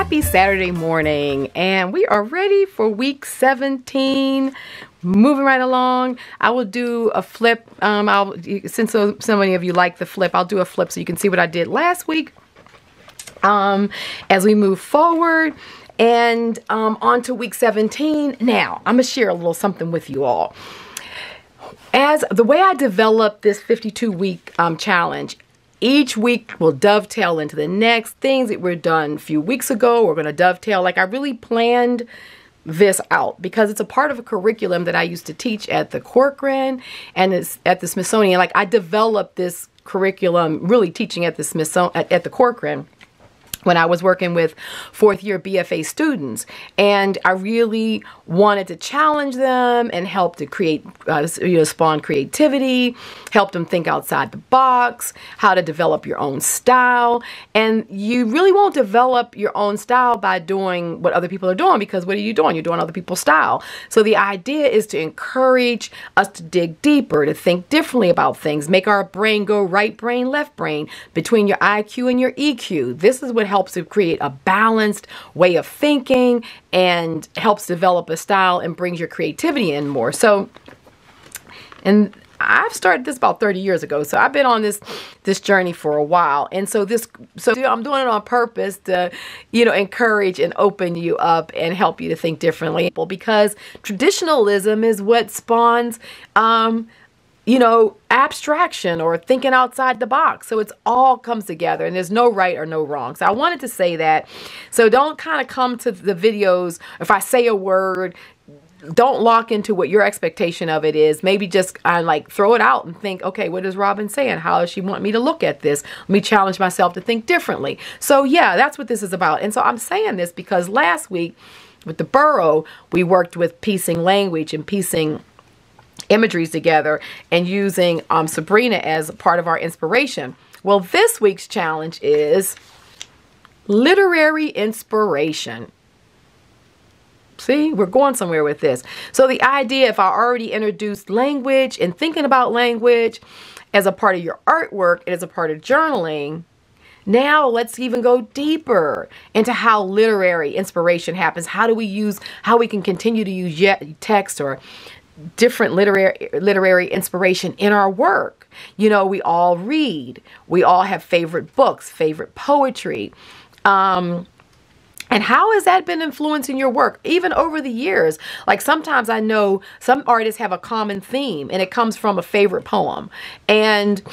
Happy Saturday morning, and we are ready for week 17. Moving right along, I will do a flip. Since so many of you like the flip, I'll do a flip so you can see what I did last week. As we move forward and on to week 17. Now, I'm gonna share a little something with you all. As the way I developed this 52-week challenge, each week will dovetail into the next. Things that were done a few weeks ago, we're going to dovetail. Like, I really planned this out because it's a part of a curriculum that I used to teach at the Corcoran and it's at the Smithsonian. Like, I developed this curriculum really teaching at the Smithsonian, at the Corcoran, when I was working with fourth-year BFA students, and I really wanted to challenge them and help to create, spawn creativity, help them think outside the box, how to develop your own style. And you really won't develop your own style by doing what other people are doing, because what are you doing? You're doing other people's style. So the idea is to encourage us to dig deeper, to think differently about things, make our brain go right brain, left brain, between your IQ and your EQ. This is what helps to create a balanced way of thinking and helps develop a style and brings your creativity in more. So, and I've started this about 30 years ago, so I've been on this journey for a while. And so I'm doing it on purpose to, encourage and open you up and help you to think differently, because traditionalism is what spawns abstraction or thinking outside the box. So it's all comes together and there's no right or no wrong. So I wanted to say that. So don't kind of come to the videos. If I say a word, don't lock into what your expectation of it is. Maybe just throw it out and think, okay, what is Robin saying? How does she want me to look at this? Let me challenge myself to think differently. So yeah, that's what this is about. And so I'm saying this because last week with the Burrow, we worked with piecing language and piecing imageries together and using Sabrina as part of our inspiration. Well, this week's challenge is literary inspiration. See, we're going somewhere with this. So the idea, if I already introduced language and thinking about language as a part of your artwork and as a part of journaling, now let's even go deeper into how literary inspiration happens. How we can continue to use text or different literary inspiration in our work. We all read. We all have favorite books, favorite poetry. And how has that been influencing your work, even over the years? Like, sometimes I know some artists have a common theme and it comes from a favorite poem. And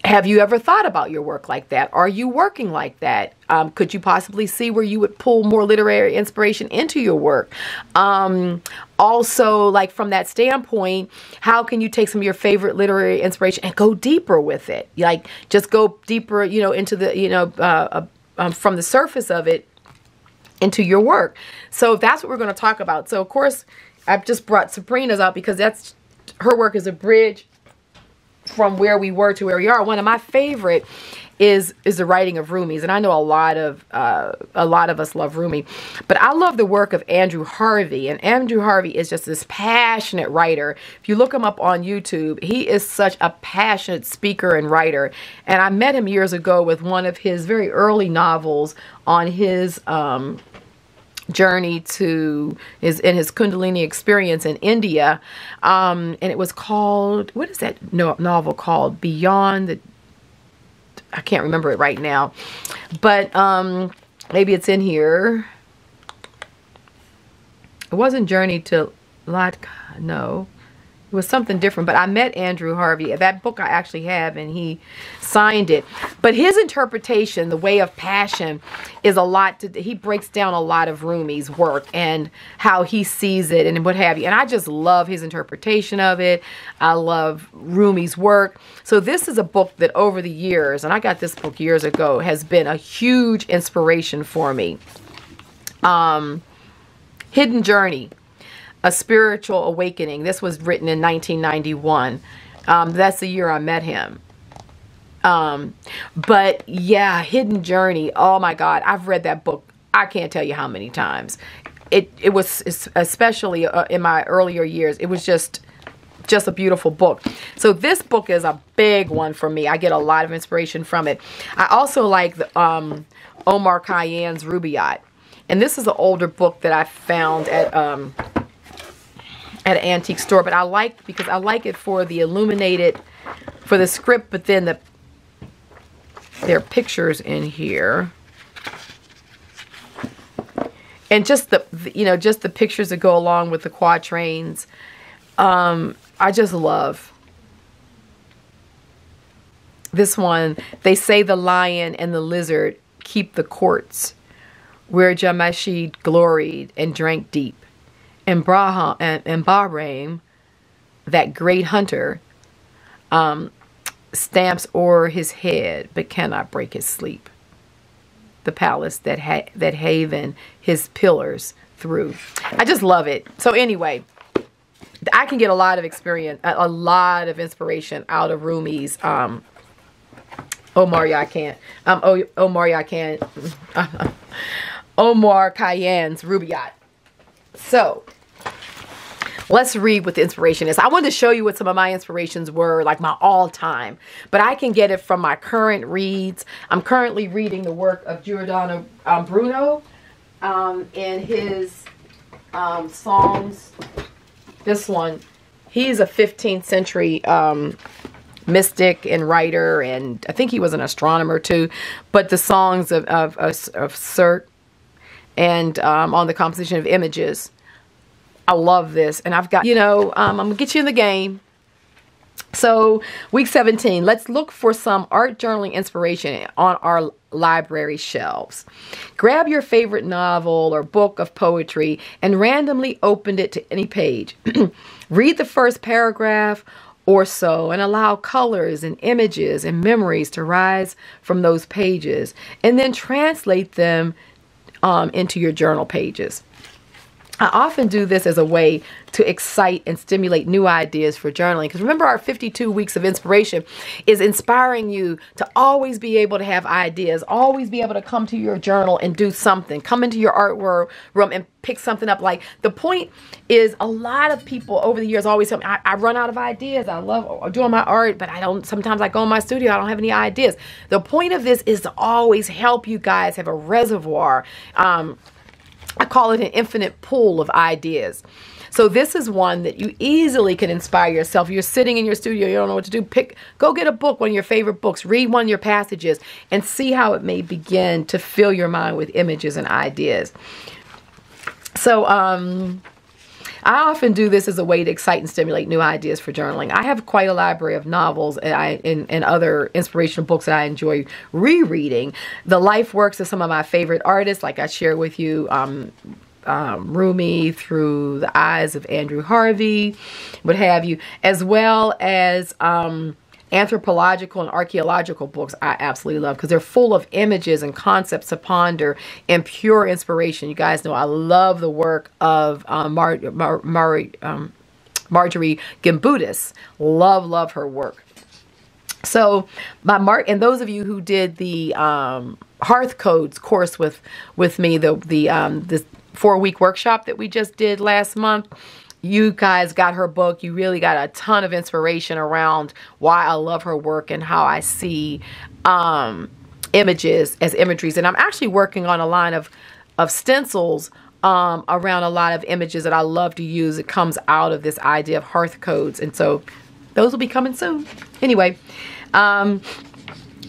have you ever thought about your work like that? Are you working like that? Could you possibly see where you would pull more literary inspiration into your work? Also, from that standpoint, how can you take some of your favorite literary inspiration and go deeper with it? Just go deeper, into the, from the surface of it into your work. So that's what we're going to talk about. So, of course, I've just brought Sabrina's out because her work is a bridge from where we were to where we are. One of my favorite is the writing of Rumi's, and I know a lot of us love Rumi, but I love the work of Andrew Harvey. And Andrew Harvey is just this passionate writer. If you look him up on YouTube, he is such a passionate speaker and writer. And I met him years ago with one of his very early novels on his journey to his Kundalini experience in India, and it was called, what is that novel called? Beyond the, I can't remember it right now, but maybe it's in here. It wasn't Journey to Latka, no. It was something different, but I met Andrew Harvey. That book I actually have, and he signed it. But his interpretation, The Way of Passion, is a lot. He breaks down a lot of Rumi's work and how he sees it and what have you. And I just love his interpretation of it. I love Rumi's work. So this is a book that over the years, and I got this book years ago, has been a huge inspiration for me. Hidden Journey. A Spiritual Awakening. This was written in 1991. That's the year I met him. But yeah, Hidden Journey. Oh my God. I've read that book. I can't tell you how many times. It was, especially in my earlier years, it was just just a beautiful book. So this book is a big one for me. I get a lot of inspiration from it. I also like the, Omar Khayyam's Rubaiyat. And this is an older book that I found at an antique store. But I like, because I like it for the illuminated, for the script, but then there are pictures in here. And just the, you know, just the pictures that go along with the quatrains. I just love this one. They say the lion and the lizard keep the courts where Jamashid gloried and drank deep. And Bahram, that great hunter, stamps o'er his head but cannot break his sleep. The palace that haven his pillars through. I just love it. So anyway, I can get a lot of experience, a lot of inspiration out of Rumi's Omar Khayyam's Rubaiyat. So let's read what the inspiration is. I wanted to show you what some of my inspirations were, like my all-time, but I can get it from my current reads. I'm currently reading the work of Giordano Bruno in his songs. This one, he's a 15th century mystic and writer, and I think he was an astronomer too. But the songs of Sirte and on the composition of images, I love this. And I've got, you know, I'm gonna get you in the game. So week 17, let's look for some art journaling inspiration on our library shelves. Grab your favorite novel or book of poetry and randomly open it to any page. Read the first paragraph or so and allow colors and images and memories to rise from those pages, and then translate them into your journal pages. I often do this as a way to excite and stimulate new ideas for journaling. Because remember, our 52 weeks of inspiration is inspiring you to always be able to have ideas, always be able to come to your journal and do something. Come into your art room and pick something up. Like, the point is, a lot of people over the years always tell me, I run out of ideas. I love doing my art, but I don't, sometimes I go in my studio, I don't have any ideas. The point of this is to always help you guys have a reservoir. I call it an infinite pool of ideas. So this is one that you easily can inspire yourself. You're sitting in your studio, you don't know what to do. Go get a book, one of your favorite books, read one of your passages, and see how it may begin to fill your mind with images and ideas. So I often do this as a way to excite and stimulate new ideas for journaling. I have quite a library of novels and other inspirational books that I enjoy rereading. The life works of some of my favorite artists, like I share with you, Rumi through the eyes of Andrew Harvey, what have you, as well as anthropological and archaeological books I absolutely love, because they're full of images and concepts to ponder and pure inspiration. You guys know I love the work of Marjorie Gimbutas. Love her work. So and those of you who did the Hearth Codes course with me, the 4-week workshop that we just did last month, you guys got her book. You really got a ton of inspiration around why I love her work and how I see images as imageries. And I'm actually working on a line of stencils around a lot of images that I love to use. It comes out of this idea of Hearth Codes. And so those will be coming soon. Anyway,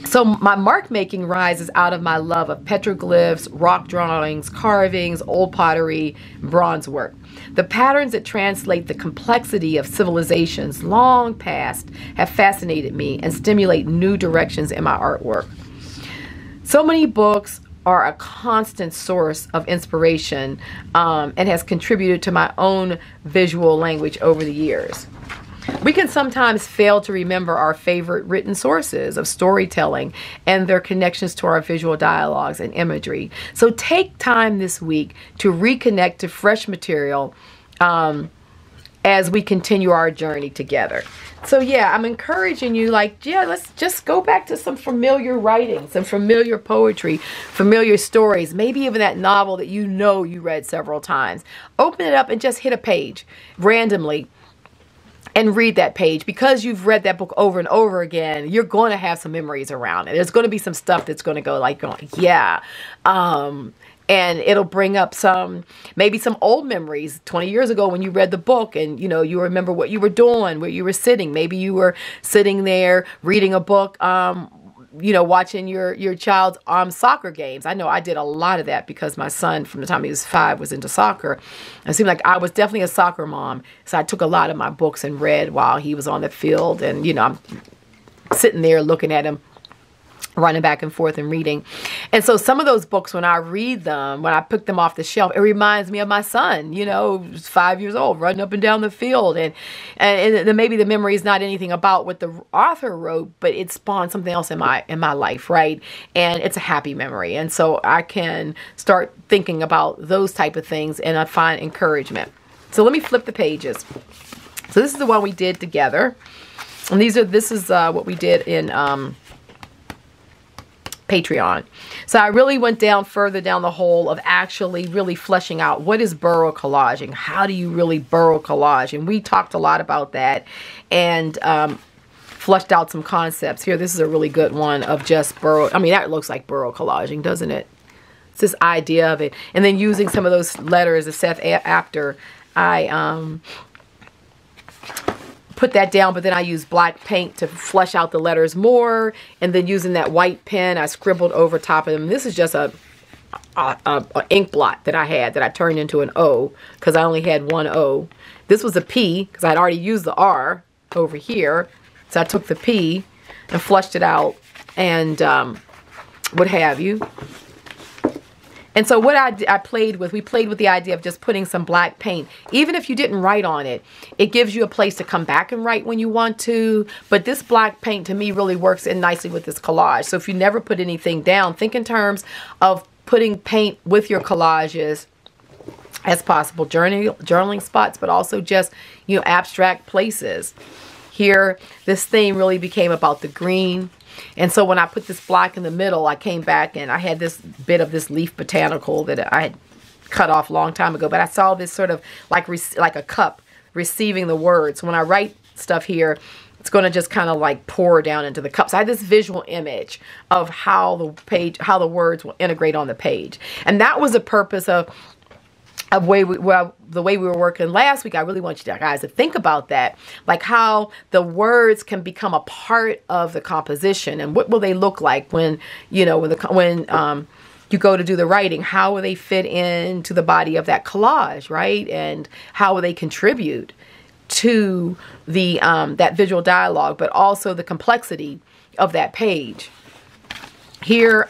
so my mark making rises out of my love of petroglyphs, rock drawings, carvings, old pottery, bronze work. The patterns that translate the complexity of civilizations long past have fascinated me and stimulate new directions in my artwork. So many books are a constant source of inspiration and has contributed to my own visual language over the years. We can sometimes fail to remember our favorite written sources of storytelling and their connections to our visual dialogues and imagery. So take time this week to reconnect to fresh material as we continue our journey together. So yeah, I'm encouraging you, like, yeah, let's just go back to some familiar writing, some familiar poetry, familiar stories, maybe even that novel that you know you read several times. Open it up and just hit a page randomly. and read that page. Because you've read that book over and over again, you're going to have some memories around it. There's going to be some stuff that's going to go like, yeah. And it'll bring up maybe some old memories 20 years ago when you read the book, and you remember what you were doing, where you were sitting. Maybe you were sitting there reading a book, watching your child's soccer games. I know I did a lot of that because my son, from the time he was 5, was into soccer. It seemed like I was definitely a soccer mom. So I took a lot of my books and read while he was on the field. And, I'm sitting there looking at him, running back and forth and reading. And so some of those books, when I read them, when I pick them off the shelf, it reminds me of my son, who's 5 years old, running up and down the field. And maybe the memory is not anything about what the author wrote, but it spawned something else in my life, right? And it's a happy memory. And so I can start thinking about those type of things, and I find encouragement. So let me flip the pages. So this is the one we did together. And this is what we did in Patreon. So I really went further down the hole of actually really fleshing out what is burrow collaging. How do you really burrow collage? And we talked a lot about that, and fleshed out some concepts here. This is a really good one of just burrow. I mean, that looks like burrow collaging, doesn't it? It's this idea of it. And then using some of those letters that Seth, after I put that down, but then I used black paint to flesh out the letters more, and then using that white pen, I scribbled over top of them. This is just a ink blot that I had that I turned into an O, because I only had one O. This was a P because I'd already used the R over here, so I took the P and flushed it out, and what have you. And so what we played with the idea of just putting some black paint. Even if you didn't write on it, it gives you a place to come back and write when you want to. But this black paint, to me, really works in nicely with this collage. So if you never put anything down, think in terms of putting paint with your collages as possible. Journaling spots, but also just, abstract places. Here, this theme really became about the green. And so when I put this block in the middle, I came back and I had this bit of this leaf botanical that I had cut off a long time ago. But I saw this sort of like a cup receiving the words. When I write stuff here, it's going to just kind of like pour down into the cup. So I had this visual image of how the words will integrate on the page. And that was the purpose of the way we were working last week. I really want you guys to think about that, like how the words can become a part of the composition, and what will they look like when you go to do the writing. How will they fit into the body of that collage, right? And how will they contribute to the that visual dialogue, but also the complexity of that page. Here,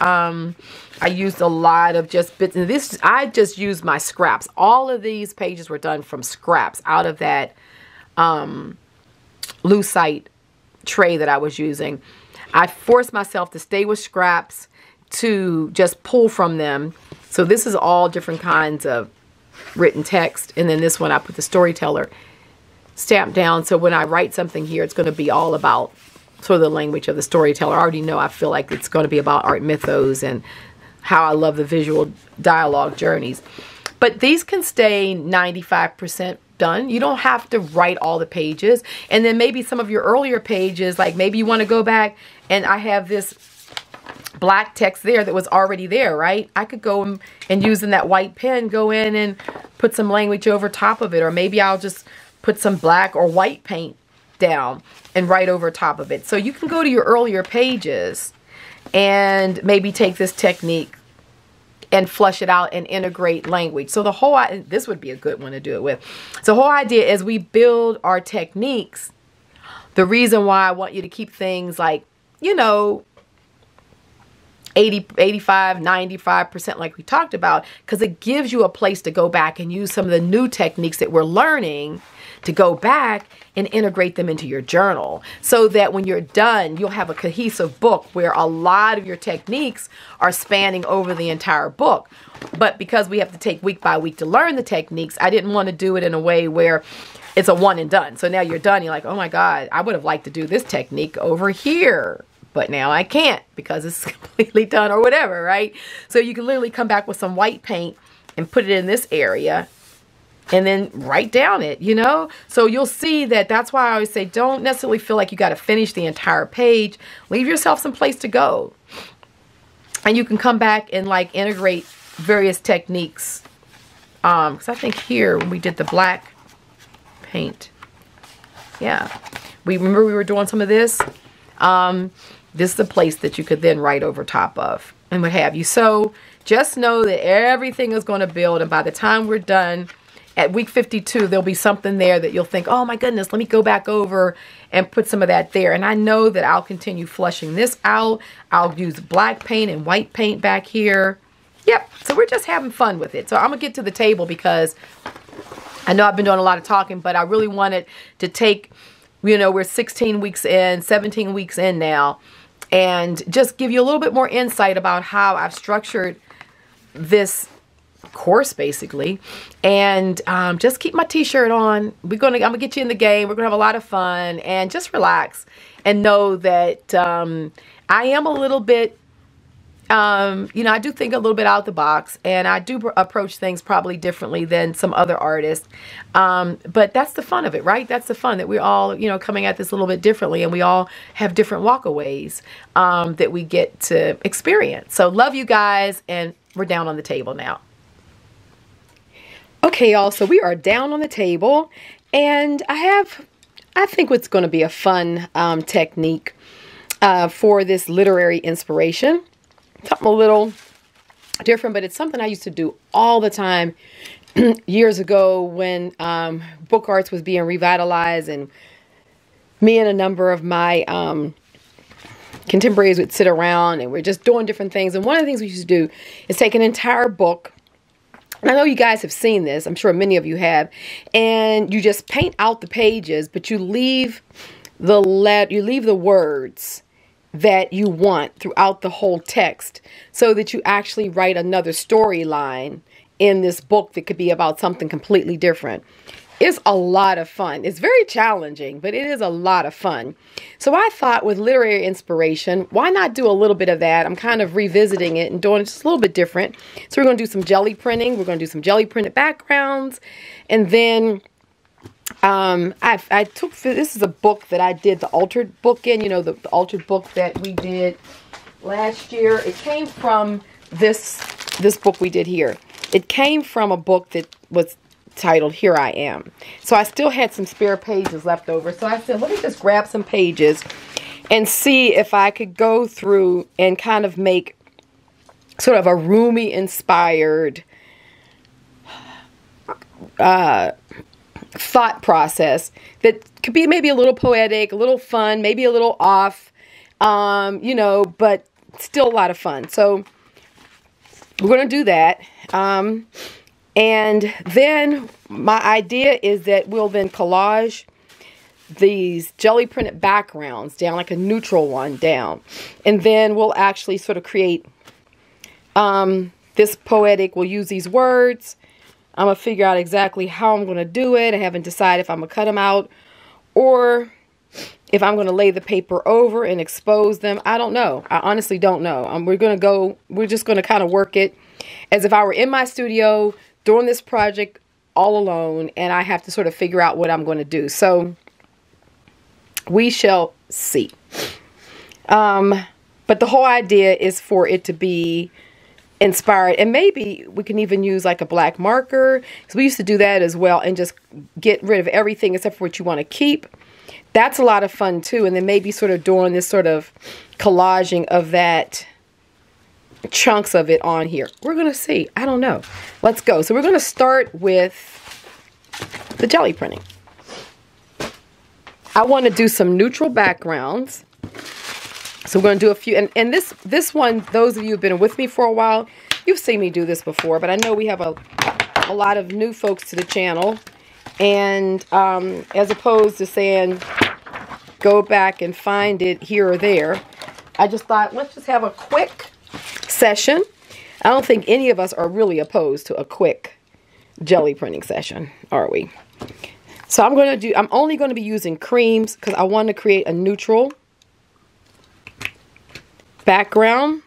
I used a lot of just bits, and I just used my scraps. All of these pages were done from scraps out of that Lucite tray that I was using. I forced myself to stay with scraps, to just pull from them. So this is all different kinds of written text, and then this one I put the storyteller stamp down. So when I write something here, it's going to be all about sort of the language of the storyteller. I already know, I feel like it's going to be about art mythos and how I love the visual dialogue journeys. But these can stay 95% done. You don't have to write all the pages. And then maybe some of your earlier pages, like maybe you want to go back, and I have this black text there that was already there, right? I could go and using that white pen, go in and put some language over top of it. Or maybe I'll just put some black or white paint down and write over top of it. So you can go to your earlier pages and maybe take this technique and flush it out and integrate language. So this would be a good one to do it with. So the whole idea is we build our techniques. The reason why I want you to keep things like, 80, 85, 95% like we talked about, because it gives you a place to go back and use some of the new techniques that we're learning to go back and integrate them into your journal, so that when you're done, you'll have a cohesive book where a lot of your techniques are spanning over the entire book. But because we have to take week by week to learn the techniques, I didn't want to do it in a way where it's a one and done. So now you're done, you're like, oh my God, I would have liked to do this technique over here, but now I can't because it's completely done or whatever, right? So you can literally come back with some white paint and put it in this area and then write down it, you know? So you'll see that that's why I always say don't necessarily feel like you got to finish the entire page. Leave yourself some place to go. And you can come back and like integrate various techniques. Because I think here when we did the black paint, yeah, we remember we were doing some of this. This is the place that you could then write over top of and what have you. So just know that everything is going to build, and by the time we're done at week 52, there'll be something there that you'll think, oh my goodness, let me go back over and put some of that there. And I know that I'll continue flushing this out. I'll use black paint and white paint back here. Yep, so we're just having fun with it. So I'm going to get to the table because I know I've been doing a lot of talking, but I really wanted to take, you know, we're 16 weeks in, 17 weeks in now, and just give you a little bit more insight about how I've structured this course basically, and just keep my t-shirt on. I'm gonna get you in the game. We're gonna have a lot of fun, and just relax and know that I am a little bit you know, I do think a little bit out the box, and I do approach things probably differently than some other artists, but that's the fun of it, right? That's the fun, that we're all, you know, coming at this a little bit differently, and we all have different walkaways that we get to experience. So love you guys, and we're down on the table now. Okay, y'all, so we are down on the table, and I think what's going to be a fun technique for this literary inspiration. Something a little different, but it's something I used to do all the time years ago when book arts was being revitalized, and me and a number of my contemporaries would sit around and we're just doing different things. And one of the things we used to do is take an entire book. And I know you guys have seen this. I'm sure many of you have. And you just paint out the pages, but you leave the words that you want throughout the whole text, so that you actually write another storyline in this book that could be about something completely different. It's a lot of fun. It's very challenging, but it is a lot of fun. So I thought with literary inspiration, why not do a little bit of that? I'm kind of revisiting it and doing it just a little bit different. So we're going to do some jelly printing. We're going to do some jelly printed backgrounds. And then this is a book that I did the altered book in, you know, the altered book that we did last year. It came from this book we did here. It came from a book that was titled Here I Am. So I still had some spare pages left over. So I said, let me just grab some pages and see if I could go through and kind of make sort of a Rumi inspired thought process that could be maybe a little poetic, a little fun, maybe a little off, you know, but still a lot of fun. So we're going to do that. And then my idea is that we'll then collage these jelly printed backgrounds down, like a neutral one down. And then we'll actually sort of create this poetic, we'll use these words. I'm going to figure out exactly how I'm going to do it. I haven't decided if I'm going to cut them out or if I'm going to lay the paper over and expose them. I don't know. I honestly don't know. We're just going to kind of work it as if I were in my studio doing this project all alone, and I have to sort of figure out what I'm going to do. So we shall see. But the whole idea is for it to be inspired, and maybe we can even use like a black marker, because we used to do that as well, and just get rid of everything except for what you want to keep. That's a lot of fun too. And then maybe sort of doing this sort of collaging of that, chunks of it on here. We're going to see. I don't know. Let's go. So we're going to start with the jelly printing. I want to do some neutral backgrounds. So we're going to do a few, and this one, those of you who've been with me for a while, you've seen me do this before, but I know we have a lot of new folks to the channel, and as opposed to saying go back and find it here or there, I just thought let's just have a quick session. I don't think any of us are really opposed to a quick jelly printing session, are we? So I'm only going to be using creams because I want to create a neutral background.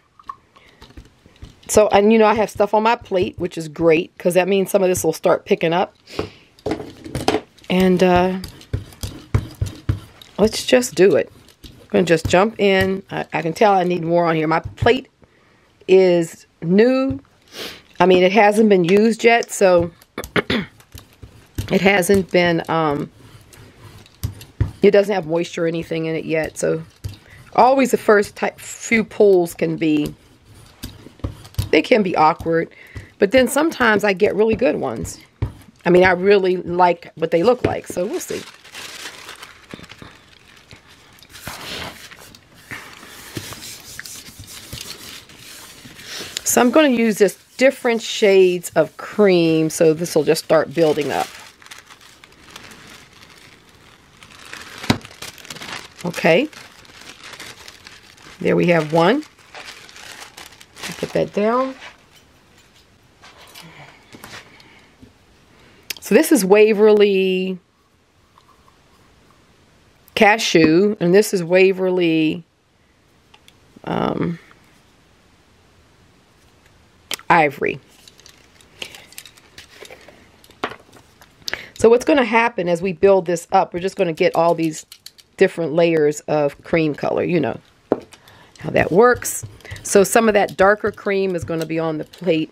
So, and you know, I have stuff on my plate, which is great because that means some of this will start picking up. And let's just do it. I'm going to just jump in. I can tell I need more on here. My plate is new. I mean, it hasn't been used yet, so it hasn't been, it doesn't have moisture or anything in it yet. So always the first few pulls can be, they can be awkward. But then sometimes I get really good ones. I mean, I really like what they look like, so we'll see. So I'm going to use this different shades of cream, so this will just start building up. Okay. There we have one. Put that down. So this is Waverly Cashew, and this is Waverly Ivory. So what's going to happen as we build this up, we're just going to get all these different layers of cream color. You know how that works. So some of that darker cream is going to be on the plate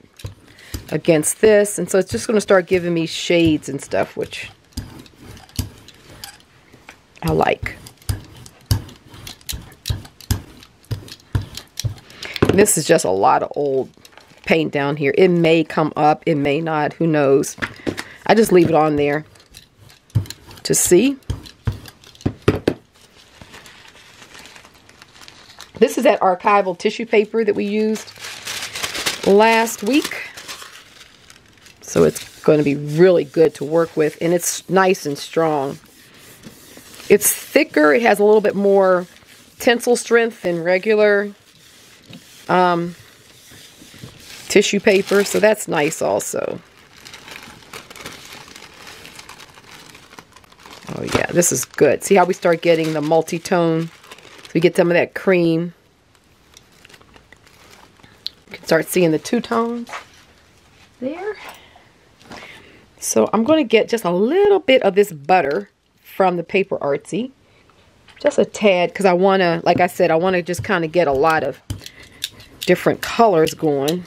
against this, and so it's just going to start giving me shades and stuff, which I like. This is just a lot of old paint down here. It may come up, it may not, who knows. I just leave it on there to see. This is that archival tissue paper that we used last week. So it's going to be really good to work with, and it's nice and strong. It's thicker. It has a little bit more tensile strength than regular tissue paper, so that's nice also. Oh yeah, this is good. See how we start getting the multi-tone? So we get some of that cream. You can start seeing the two-tones there. So I'm going to get just a little bit of this butter from the Paper Artsy. Just a tad, because I want to, like I said, I want to just kind of get a lot of different colors going.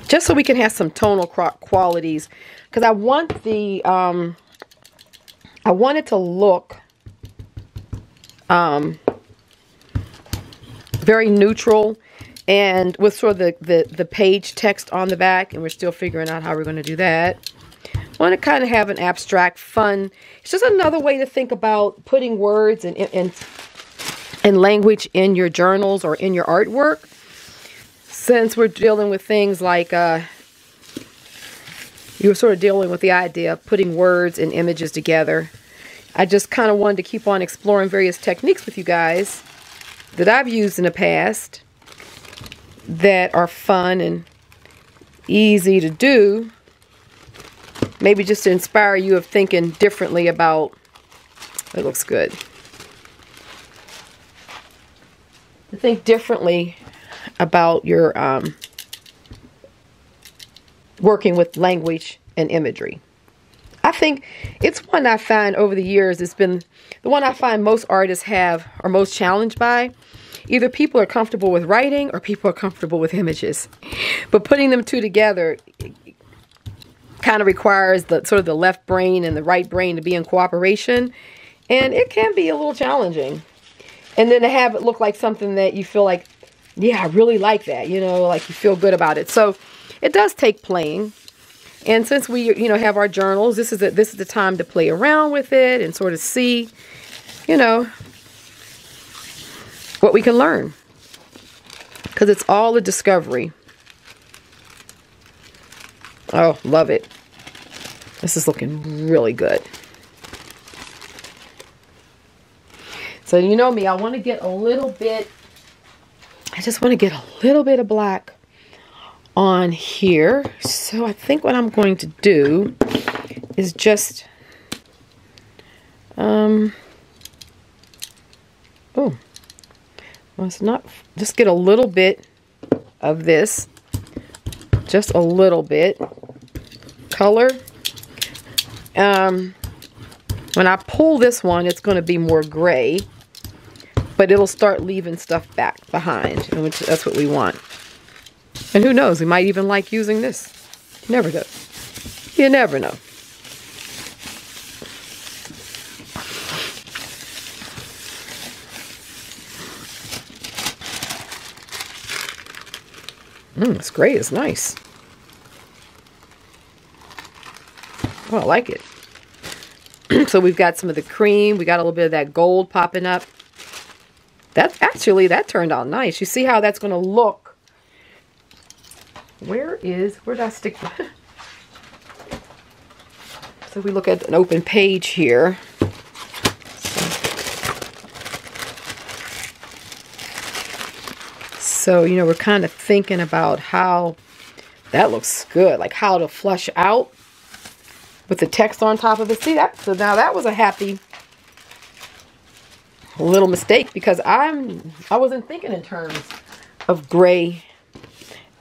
Just so we can have some tonal qualities. Because I want the, I want it to look very neutral. And with sort of the page text on the back, and we're still figuring out how we're going to do that. I want to kind of have an abstract, fun. It's just another way to think about putting words and language in your journals or in your artwork. Since we're dealing with things like, you were sort of dealing with the idea of putting words and images together. I just kind of wanted to keep on exploring various techniques with you guys that I've used in the past that are fun and easy to do. Maybe just to inspire you of thinking differently about, it looks good. To think differently about your working with language and imagery. I think it's one I find over the years, it's been the one I find most artists are most challenged by. Either people are comfortable with writing or people are comfortable with images. But putting them two together kind of requires the sort of the left brain and the right brain to be in cooperation. And it can be a little challenging. And then to have it look like something that you feel like, yeah, I really like that, you know, like you feel good about it. So it does take playing. And since we, you know, have our journals, this is the time to play around with it and sort of see, you know, what we can learn. Because it's all a discovery. Oh, love it. This is looking really good. So you know me, I want to get a little bit, I just want to get a little bit of black on here. So I think what I'm going to do is just, Let's not, just get a little bit of this. Just a little bit. Color. When I pull this one, it's going to be more gray. But it'll start leaving stuff back behind. Which, that's what we want. And who knows, we might even like using this. You never know. You never know. It's great. It's nice. Oh, I like it. So we've got some of the cream. We got a little bit of that gold popping up. That turned out nice. You see how that's going to look. Where did I stick? So we look at an open page here. So, you know, we're kind of thinking about how that looks good. Like how to flush out with the text on top of it. See that? So now that was a happy little mistake because I wasn't thinking in terms of gray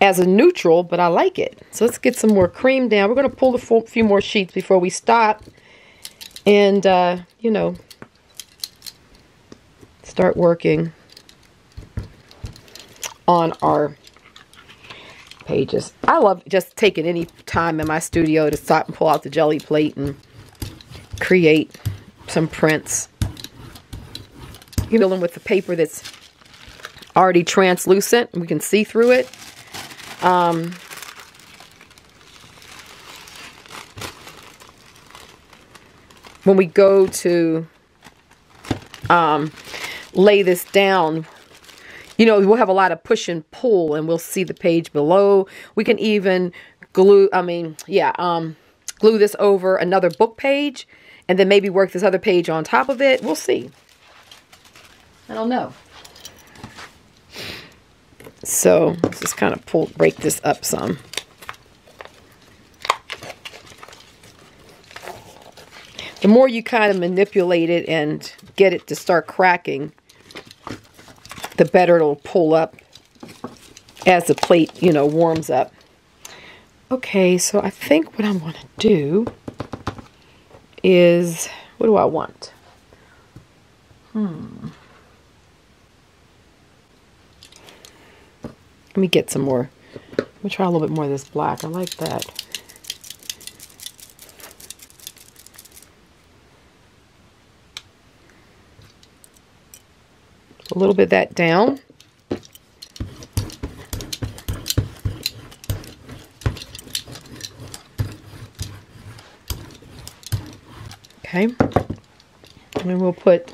as a neutral, but I like it. So let's get some more cream down. We're going to pull a few more sheets before we stop and, you know, start working on our pages. I love just taking any time in my studio to stop and pull out the jelly plate and create some prints. You're dealing with the paper that's already translucent and we can see through it. When we go to lay this down, you know, we'll have a lot of push and pull and we'll see the page below. We can even glue this over another book page and then maybe work this other page on top of it. We'll see. I don't know. So let's just kind of break this up some. The more you kind of manipulate it and get it to start cracking, the better it'll pull up as the plate, you know, warms up. Okay, so I think what I'm going to do is, what do I want? Let me get some more. Let me try a little bit more of this black. I like that. A little bit of that down. Okay. And we'll put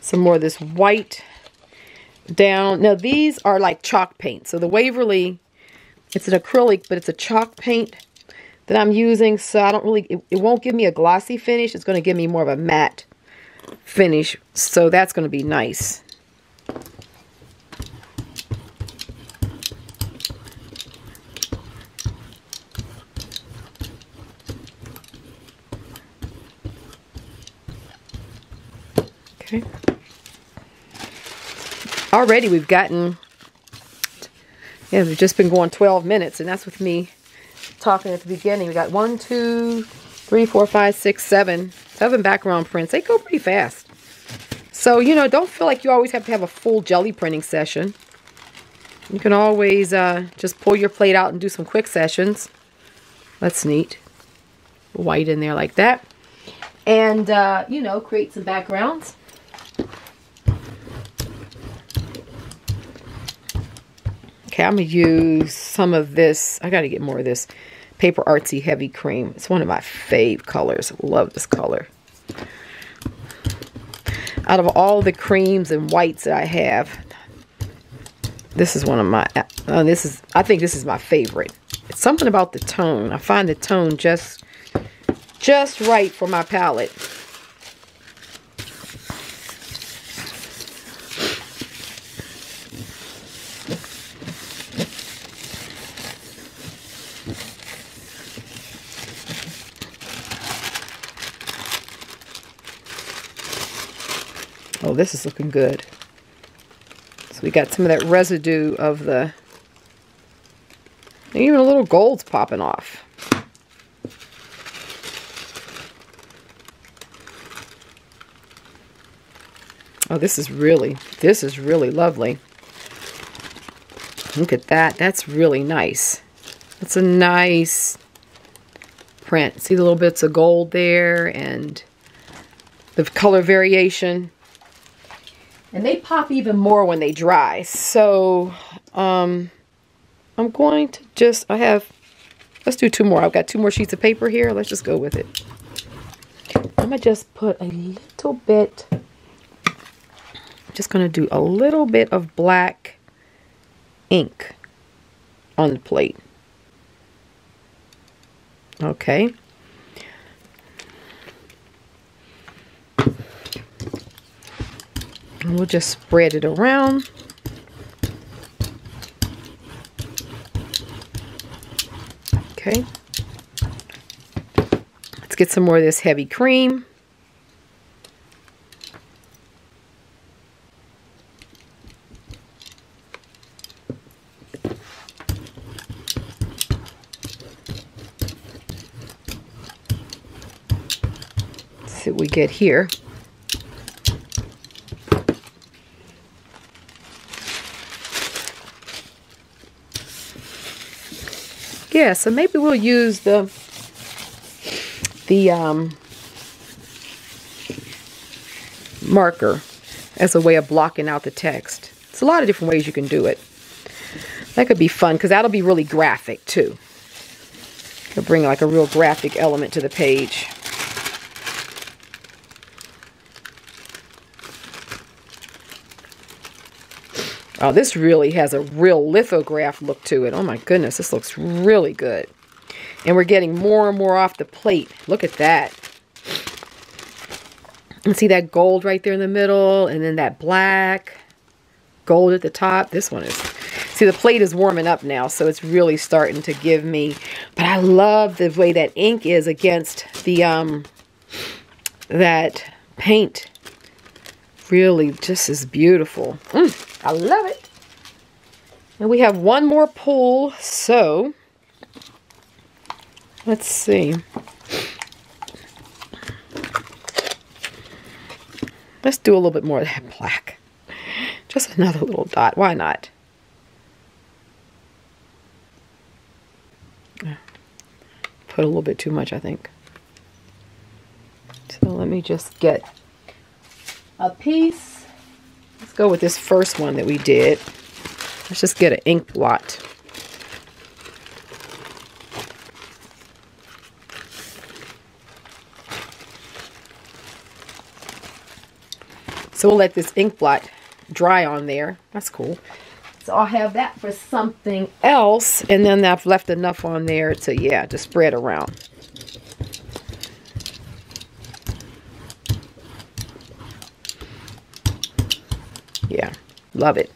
some more of this white down. Now these are like chalk paint. So the Waverly, it's an acrylic, but it's a chalk paint that I'm using. So I don't really, it won't give me a glossy finish. It's going to give me more of a matte finish. So that's going to be nice. Okay. Already we've gotten, we've just been going 12 minutes, and that's with me talking at the beginning. We got 1, 2, 3, 4, 5, 6, 7 background prints. They go pretty fast. So, you know, don't feel like you always have to have a full jelly printing session. You can always just pull your plate out and do some quick sessions. That's neat. White in there like that. And, you know, create some backgrounds. Okay, I'm going to use some of this. I got to get more of this Paper Artsy Heavy Cream. It's one of my fave colors. I love this color. Out of all the creams and whites that I have, this is one of my, I think this is my favorite. It's something about the tone. I find the tone just right for my palette. Oh, this is looking good. So we got some of that residue of the, even a little gold's popping off. Oh, this is really lovely. Look at that. That's really nice. That's a nice print. See the little bits of gold there and the color variation. And they pop even more when they dry. So, I'm going to just, let's do 2 more. I've got 2 more sheets of paper here. Let's just go with it. I'm going to just put a little bit, just going to do a little bit of black ink on the plate. Okay. And we'll just spread it around. Okay. Let's get some more of this heavy cream. See what we get here. Yeah, so maybe we'll use the marker as a way of blocking out the text. It's a lot of different ways you can do it. That could be fun because that'll be really graphic too. It'll bring like a real graphic element to the page. Oh, this really has a real lithograph look to it. Oh my goodness, this looks really good. And we're getting more and more off the plate. Look at that. And see that gold right there in the middle, and then that black gold at the top. This one is, see, the plate is warming up now, so it's really starting to give me, but I love the way that ink is against the that paint. Really just is beautiful. I love it. And we have one more pull, so let's see. Let's do a little bit more of that black. Just another little dot. Why not? Put a little bit too much, I think. So let me just get a piece. Let's go with this first one that we did. Let's just get an ink blot. So we'll let this ink blot dry on there. That's cool. So I'll have that for something else. And then I've left enough on there to, yeah, to spread around. Yeah, love it.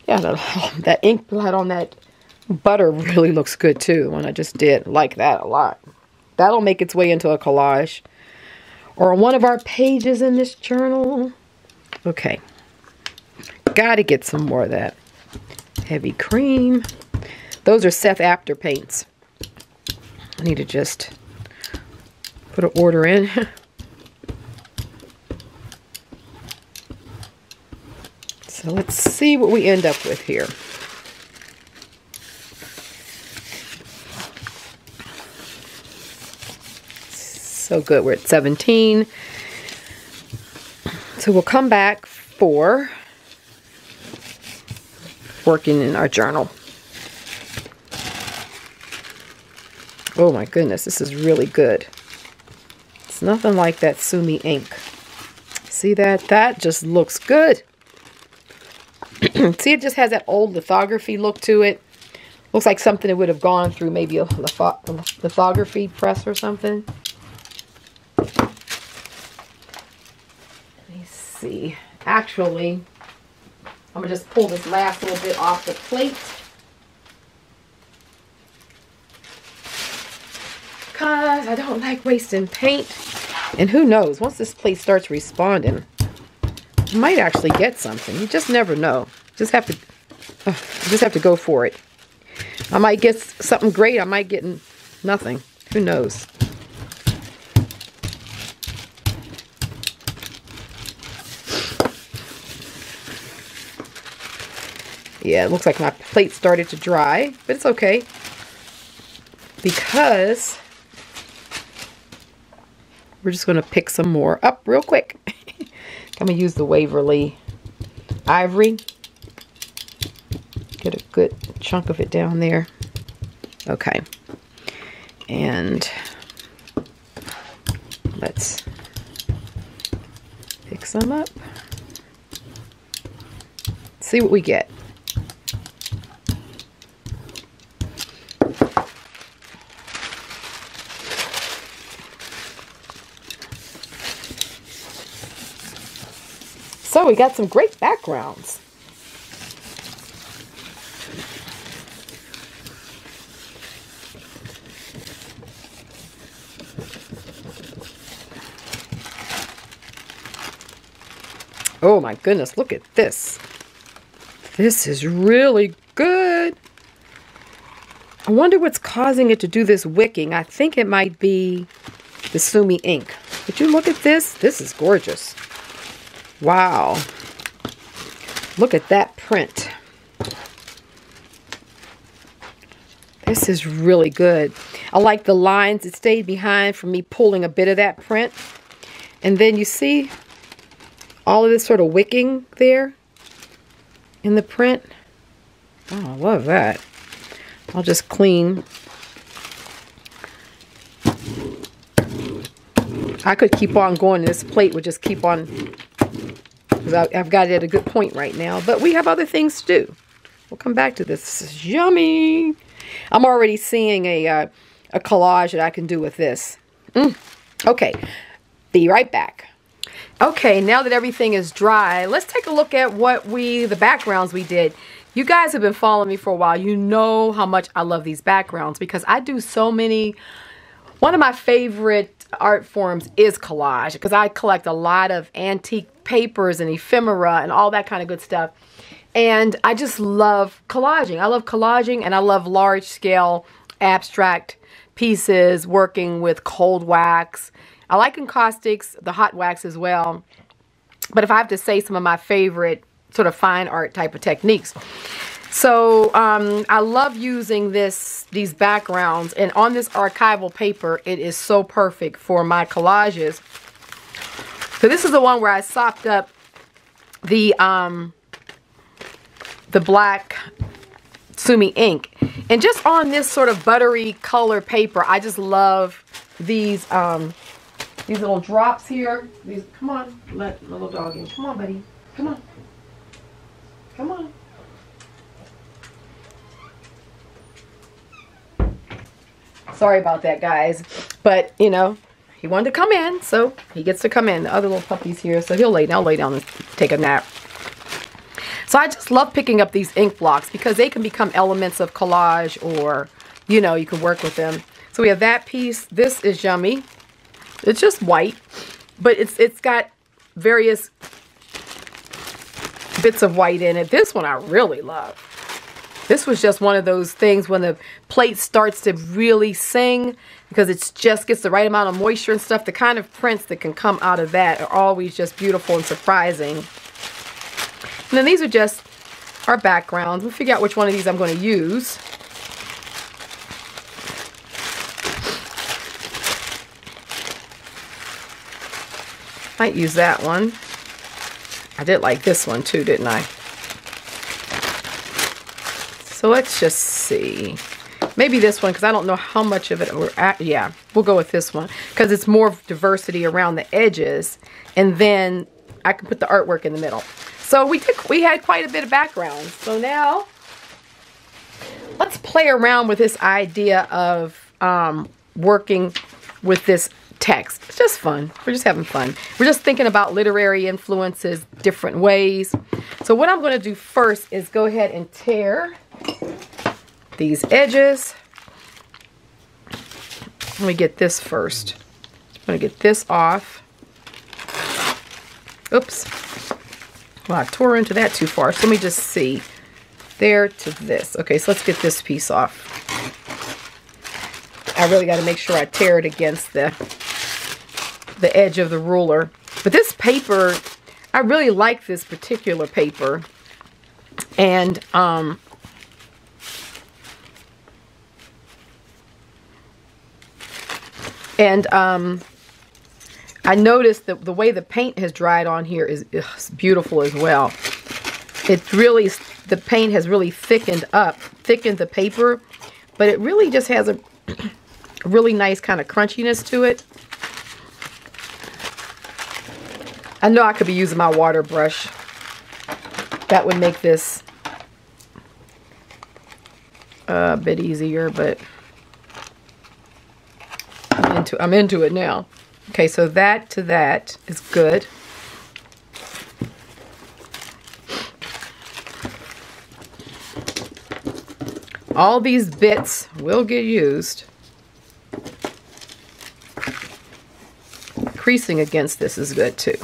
Yeah, that ink blot on that butter really looks good too. The one I just did, like that a lot. That'll make its way into a collage or on one of our pages in this journal. Okay, got to get some more of that heavy cream. Those are Seth Apter paints. I need to just put an order in. So let's see what we end up with here. So good, we're at 17. So we'll come back for working in our journal. Oh my goodness, this is really good. It's nothing like that Sumi ink. See that? That just looks good. See, it just has that old lithography look to it. Looks like something that would have gone through maybe a lithography press or something. Let me see. Actually, I'm going to just pull this last little bit off the plate. Because I don't like wasting paint. And who knows, once this plate starts responding, you might actually get something. You just never know. Just have to go for it. I might get something great. I might get nothing. Who knows? Yeah, it looks like my plate started to dry, but it's okay because we're just going to pick some more up real quick. I'm going to use the Waverly Ivory. Get a good chunk of it down there. Okay. And let's pick some up. See what we get. So we got some great backgrounds. Oh my goodness, look at this. This is really good. I wonder what's causing it to do this wicking. I think it might be the Sumi ink. Would you look at this? This is gorgeous. Wow. Look at that print. This is really good. I like the lines that stayed behind from me pulling a bit of that print. And then you see all of this sort of wicking there in the print. Oh, I love that. I'll just clean. I could keep on going. This plate would just keep on, because I've got it at a good point right now. But we have other things to do. We'll come back to this. This is yummy. I'm already seeing a collage that I can do with this. Okay, be right back. Okay, now that everything is dry, let's take a look at the backgrounds we did. You guys have been following me for a while. You know how much I love these backgrounds because I do so many. One of my favorite art forms is collage because I collect a lot of antique papers and ephemera and all that kind of good stuff. And I just love collaging. I love collaging and I love large scale abstract pieces, working with cold wax. I like encaustics, the hot wax as well. But if I have to say some of my favorite sort of fine art type of techniques. So I love using these backgrounds, and on this archival paper, it is so perfect for my collages. So this is the one where I sopped up the black Sumi ink. And just on this sort of buttery color paper, I just love these little drops here. Come on, let my little dog in. Come on, buddy. Come on. Come on. Sorry about that, guys. But, you know, he wanted to come in, so he gets to come in. The other little puppy's here, so he'll lay down and take a nap. So I just love picking up these ink blocks because they can become elements of collage, or, you know, you can work with them. So we have that piece. This is yummy. It's just white, but it's got various bits of white in it. This one I really love. This was just one of those things when the plate starts to really sing, because it just gets the right amount of moisture and stuff. The kind of prints that can come out of that are always just beautiful and surprising. And then these are just our backgrounds. We'll figure out which one of these I'm going to use. Might use that one. I did like this one too, didn't I? So let's just see. Maybe this one, because I don't know how much of it we're at. Yeah, we'll go with this one because it's more diversity around the edges, and then I can put the artwork in the middle. So we had quite a bit of background. So now let's play around with this idea of working with this text. It's just fun. We're just having fun. We're just thinking about literary influences different ways. So what I'm going to do first is go ahead and tear these edges. Let me get this first. going to get this off. Oops. Well, I tore into that too far. So let me just see. There to this. Okay, so let's get this piece off. I really got to make sure I tear it against the edge of the ruler. But this paper, I really like this particular paper. And I noticed that the way the paint has dried on here is beautiful as well. It really, the paint has really thickened the paper, but it really just has a really nice kind of crunchiness to it. I know I could be using my water brush. That would make this a bit easier, but I'm into it now. Okay, so that to that is good. All these bits will get used. Creasing against this is good too.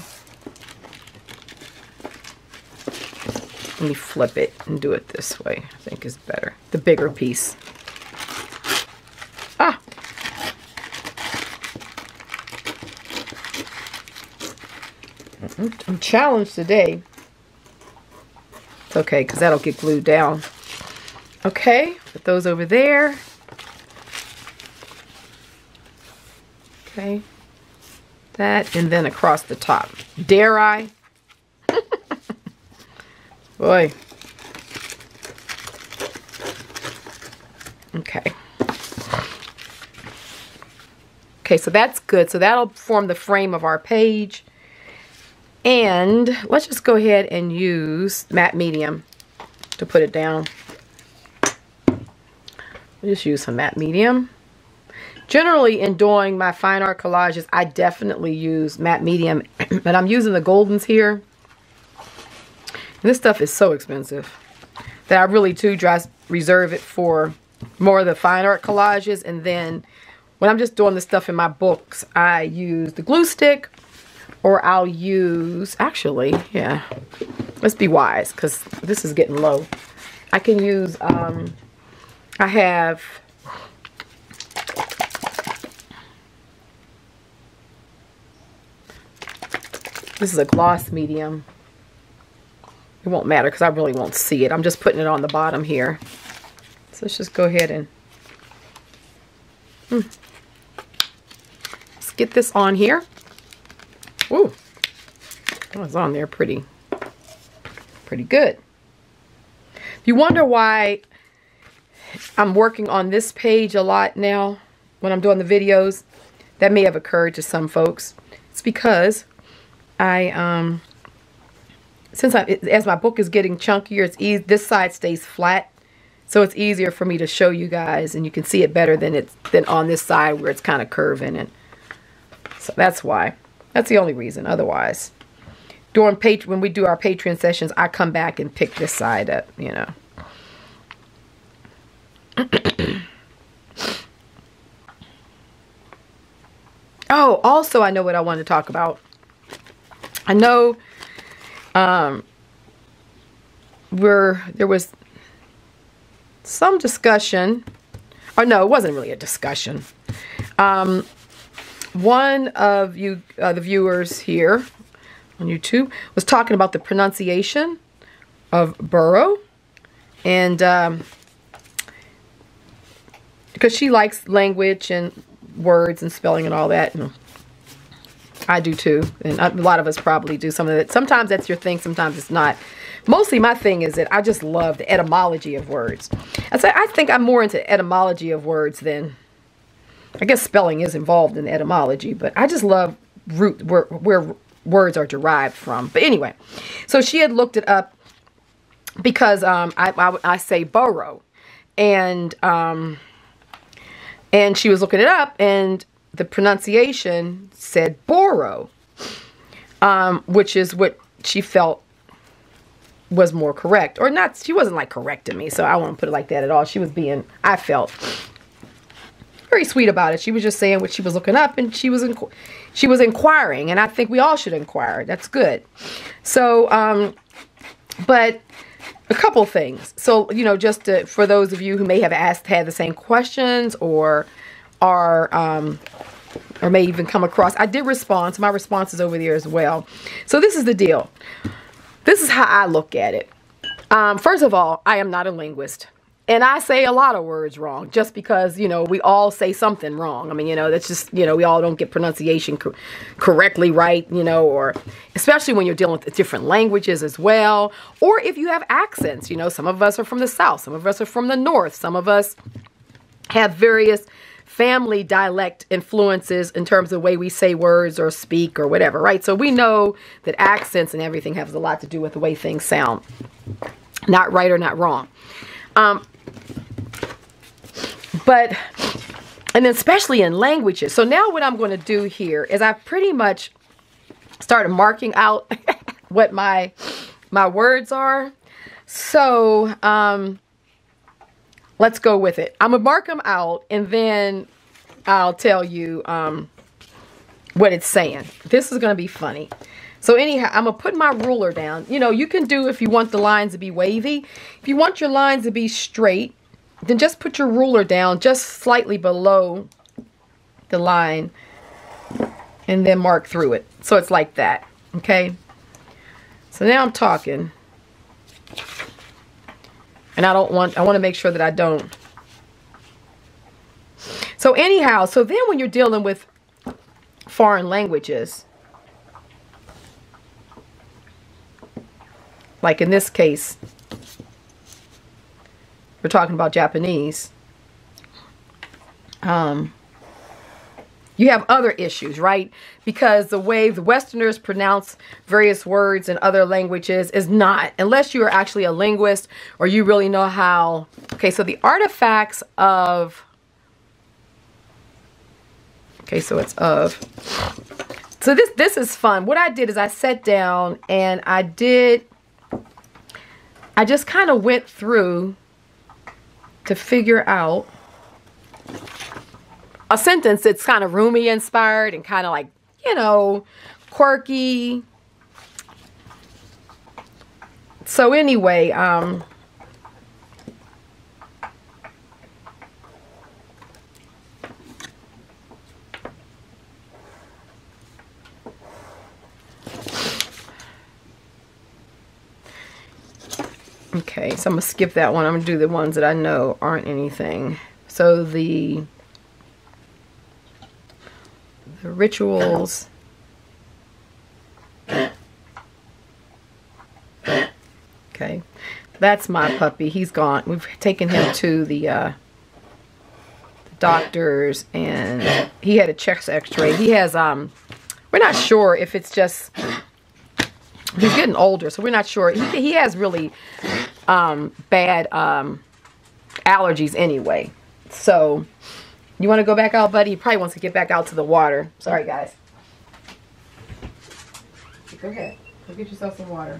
Let me flip it and do it this way. I think is better. The bigger piece. Ah! I'm challenged today. It's okay, because that'll get glued down. Okay, put those over there. Okay. That, and then across the top. Dare I? Boy. Okay. Okay, so that's good. So that'll form the frame of our page. And let's just go ahead and use matte medium to put it down. We'll just use some matte medium. Generally, in doing my fine art collages, I definitely use matte medium, but I'm using the Goldens here. And this stuff is so expensive that I really do reserve it for more of the fine art collages. And then when I'm just doing the stuff in my books, I use the glue stick. Or I'll use, actually, yeah, let's be wise because this is getting low. I can use, I have, this is a gloss medium. It won't matter because I really won't see it. I'm just putting it on the bottom here. So let's just go ahead and, let's get this on here. Ooh, that was on there pretty good. If you wonder why I'm working on this page a lot now when I'm doing the videos, that may have occurred to some folks. It's because as my book is getting chunkier, it's easy. This side stays flat, so it's easier for me to show you guys, and you can see it better than on this side where it's kind of curving. And so that's why. That's the only reason. Otherwise, when we do our Patreon sessions, I come back and pick this side up, you know. Oh, also, I know what I want to talk about. I know there was some discussion. Or no, it wasn't really a discussion. One of you, the viewers here on YouTube, was talking about the pronunciation of borough. And because she likes language and words and spelling and all that. And I do too. And a lot of us probably do some of that. Sometimes that's your thing, sometimes it's not. Mostly my thing is that I just love the etymology of words. I think I'm more into etymology of words than... I guess spelling is involved in etymology, but I just love where words are derived from. But anyway, so she had looked it up because I say borough, and she was looking it up, and the pronunciation said borough, which is what she felt was more correct, or not. She wasn't like correcting me, so I won't put it like that at all. She was being, I felt, very sweet about it. She was just saying what she was looking up, and she was inquiring, and I think we all should inquire. That's good. So, but a couple things. So, you know, just for those of you who may have had the same questions, or may even come across, I did respond. So my response is over there as well. So this is the deal. This is how I look at it. First of all, I am not a linguist. And I say a lot of words wrong just because, you know, we all say something wrong. I mean, you know, that's just, you know, we all don't get pronunciation correctly right, you know, or especially when you're dealing with different languages as well. Or if you have accents, you know, some of us are from the South, some of us are from the North, some of us have various family dialect influences in terms of the way we say words or speak or whatever, right? So we know that accents and everything has a lot to do with the way things sound. Not right or not wrong. And especially in languages. So now what I'm going to do here is I pretty much started marking out what my words are. So, let's go with it. I'm going to mark them out, and then I'll tell you what it's saying. This is going to be funny. So anyhow, I'm going to put my ruler down. You know, you can do, if you want the lines to be wavy. If you want your lines to be straight, then just put your ruler down just slightly below the line and then mark through it. So it's like that. Okay? So now I'm talking. And I want to make sure that I don't. So anyhow, so then when you're dealing with foreign languages, like in this case, we're talking about Japanese. You have other issues, right? Because the way the Westerners pronounce various words in other languages is not, unless you are actually a linguist or you really know how. Okay, so the artifacts of, okay, so it's of. So this is fun. What I did is I sat down and I just kind of went through to figure out a sentence that's kind of Rumi inspired and kind of like, you know, quirky. So anyway, okay, so I'm going to skip that one. I'm going to do the ones that I know aren't anything. So the rituals. Okay, that's my puppy. He's gone. We've taken him to the doctors, and he had a chest x-ray. He has, we're not sure if it's just, he's getting older, so we're not sure. He has really bad allergies anyway. So, you want to go back out, buddy? He probably wants to get back out to the water. Sorry, guys. Go ahead. Go get yourself some water.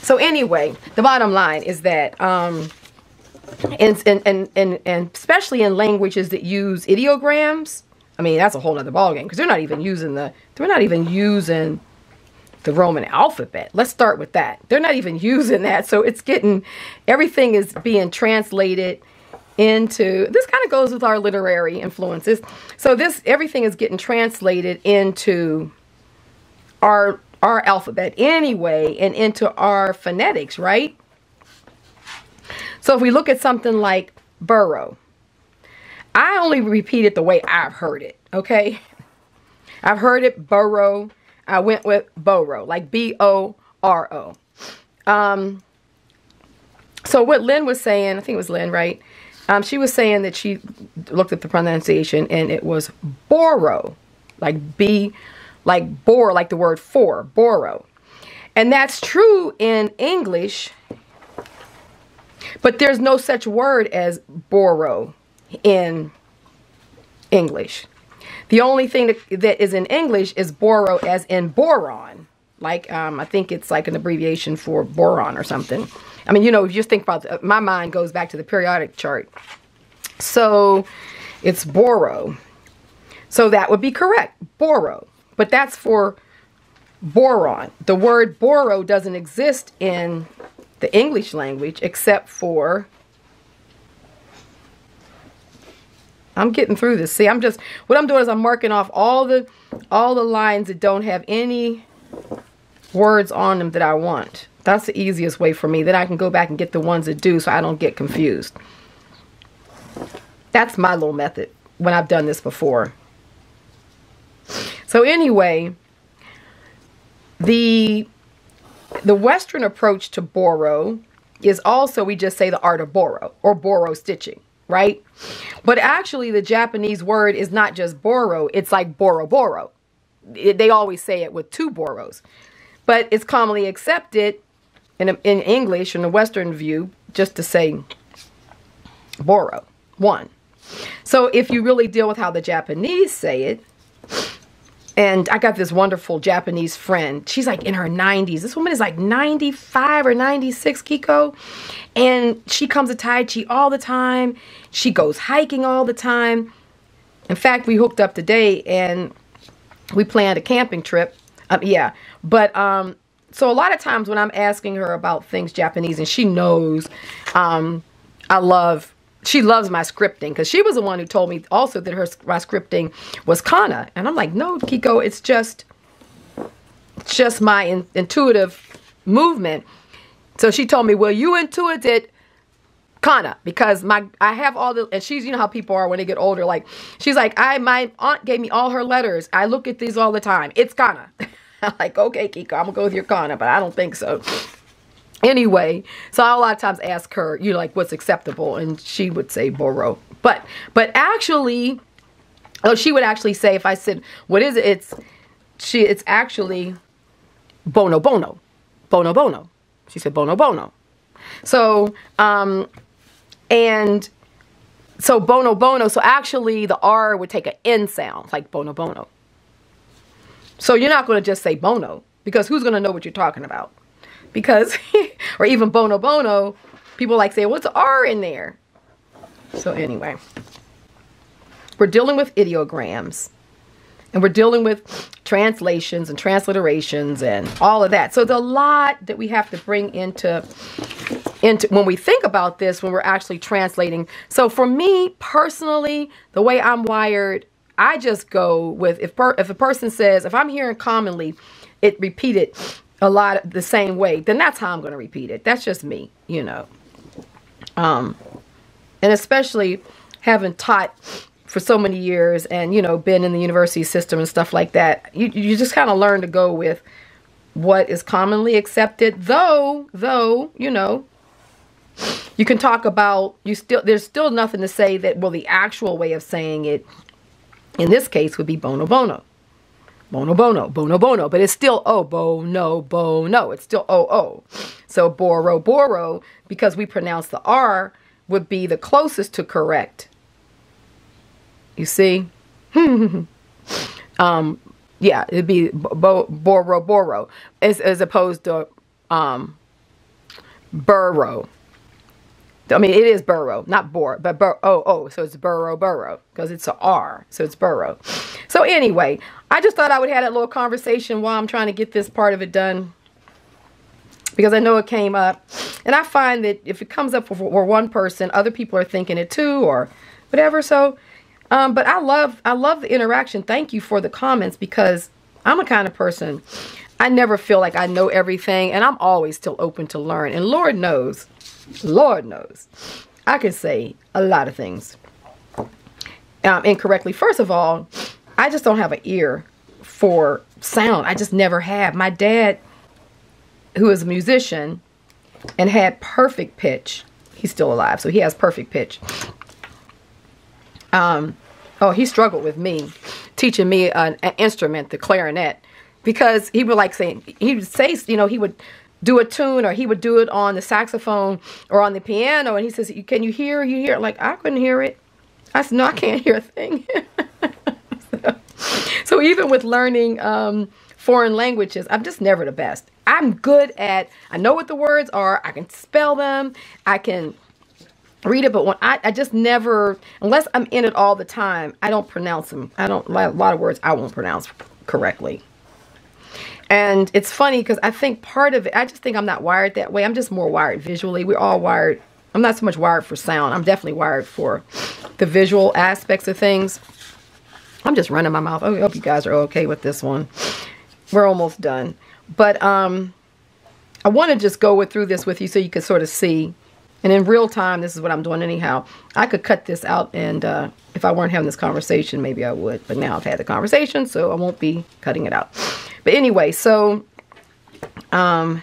So anyway, the bottom line is that, and especially in languages that use ideograms, I mean, that's a whole other ballgame, because they're not even using the Roman alphabet. Let's start with that. They're not even using that. So it's everything is being translated into, this kind of goes with our literary influences. So everything is getting translated into our alphabet anyway, and into our phonetics, right? So if we look at something like burrow, I only repeat it the way I've heard it, okay? I've heard it burrow. I went with Boro, like B-O-R-O. So what Lynn was saying, I think it was Lynn, right? She was saying that she looked at the pronunciation and it was Boro, like like bore, like the word for, Boro. And that's true in English, but there's no such word as Boro in English. The only thing that is in English is boro, as in boron, like I think it's like an abbreviation for boron or something. I mean, you know, if you just think about my mind goes back to the periodic chart. So it's boro. So that would be correct, boro. But that's for boron. The word boro doesn't exist in the English language except for, I'm getting through this. See, what I'm doing is I'm marking off all the lines that don't have any words on them that I want. That's the easiest way for me. Then I can go back and get the ones that do so I don't get confused. That's my little method when I've done this before. So anyway, the Western approach to boro is also, we just say the art of boro or boro stitching, right? But actually the Japanese word is not just boro, it's like boro boro. They always say it with two boros. But it's commonly accepted in English, in the Western view, just to say boro, one. So if you really deal with how the Japanese say it, and I got this wonderful Japanese friend. She's like in her 90s. This woman is like 95 or 96, Kiko. And she comes to Tai Chi all the time. She goes hiking all the time. In fact, we hooked up today and we planned a camping trip. Yeah. But so a lot of times when I'm asking her about things Japanese, and she knows she loves my scripting, because she was the one who told me also that my scripting was kana. And I'm like, no, Kiko, it's just my intuitive movement. So she told me, well, you intuited kana, because I have all the, and she's, you know how people are when they get older, like, she's like, my aunt gave me all her letters. I look at these all the time. It's kana. I'm like, okay, Kiko, I'm gonna go with your kana, but I don't think so. Anyway, so I a lot of times ask her, you know, like, what's acceptable, and she would say boro. But actually, she would actually say, if I said, what is it? It's actually bono bono, bono bono. She said bono bono. So and so bono bono. So actually, the R would take an N sound, like bono bono. So you're not going to just say bono, because who's going to know what you're talking about? Because, or even bono bono, people like say, what's the R in there? So anyway, we're dealing with ideograms, and we're dealing with translations and transliterations and all of that. So there's a lot that we have to bring into when we think about this, when we're actually translating. So for me personally, the way I'm wired, I just go with, if a person says, if I'm hearing commonly it repeated a lot the same way, then that's how I'm going to repeat it. That's just me, you know. And especially having taught for so many years and, you know, been in the university system and stuff like that, you just kind of learn to go with what is commonly accepted, though, you know, you can talk about, there's still nothing to say that, well, the actual way of saying it in this case would be bono bono. Bono bono, bono bono, but it's still bono bono. It's still o. So boro boro, because we pronounce the R, would be the closest to correct. You see? Yeah, it'd be boro boro as opposed to burrow. I mean, it is burrow, not bor, but so it's burrow, because it's a R, so it's burrow. So anyway, I just thought I would have that little conversation while I'm trying to get this part of it done, because I know it came up, and I find that if it comes up for one person, other people are thinking it too, or whatever. So, but I love the interaction. Thank you for the comments, because I'm a kind of person, I never feel like I know everything, and I'm always still open to learn. And Lord knows, I can say a lot of things incorrectly. First of all, I just don't have an ear for sound. I just never have. My dad, who is a musician and had perfect pitch, he's still alive, so he has perfect pitch. He struggled with me, teaching me an instrument, the clarinet, because he would he would say, you know, he would do a tune, or he would do it on the saxophone or on the piano, and he says, can you hear? You hear? Like, I couldn't hear it. I said, no, I can't hear a thing. So even with learning foreign languages, I'm just never the best. I'm good at, I know what the words are, I can spell them, I can read it, but when I just never, unless I'm in it all the time, I don't pronounce them. I don't, like, a lot of words I won't pronounce correctly. And it's funny because I think part of it, I just think I'm not wired that way. I'm just more wired visually. We're all wired. I'm not so much wired for sound. I'm definitely wired for the visual aspects of things. I'm just running my mouth. Oh, I hope you guys are okay with this one. We're almost done. But I want to just go through this with you so you can sort of see. And in real time, this is what I'm doing anyhow. I could cut this out, and if I weren't having this conversation, maybe I would. But now I've had the conversation, so I won't be cutting it out. But anyway, so, child,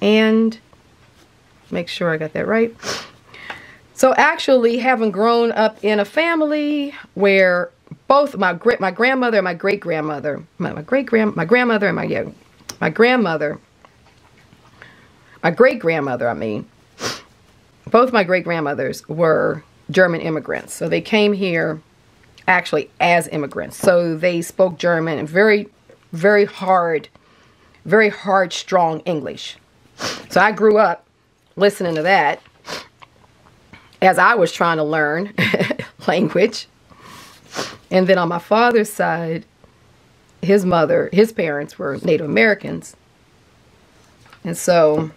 and make sure I got that right. So actually, having grown up in a family where both my grandmother and my great grandmother, my great grandmother, I mean, both my great grandmothers were German immigrants. So they came here actually as immigrants. So they spoke German and very, very hard, strong English. So I grew up listening to that as I was trying to learn language. And then on my father's side, his parents were Native Americans. And so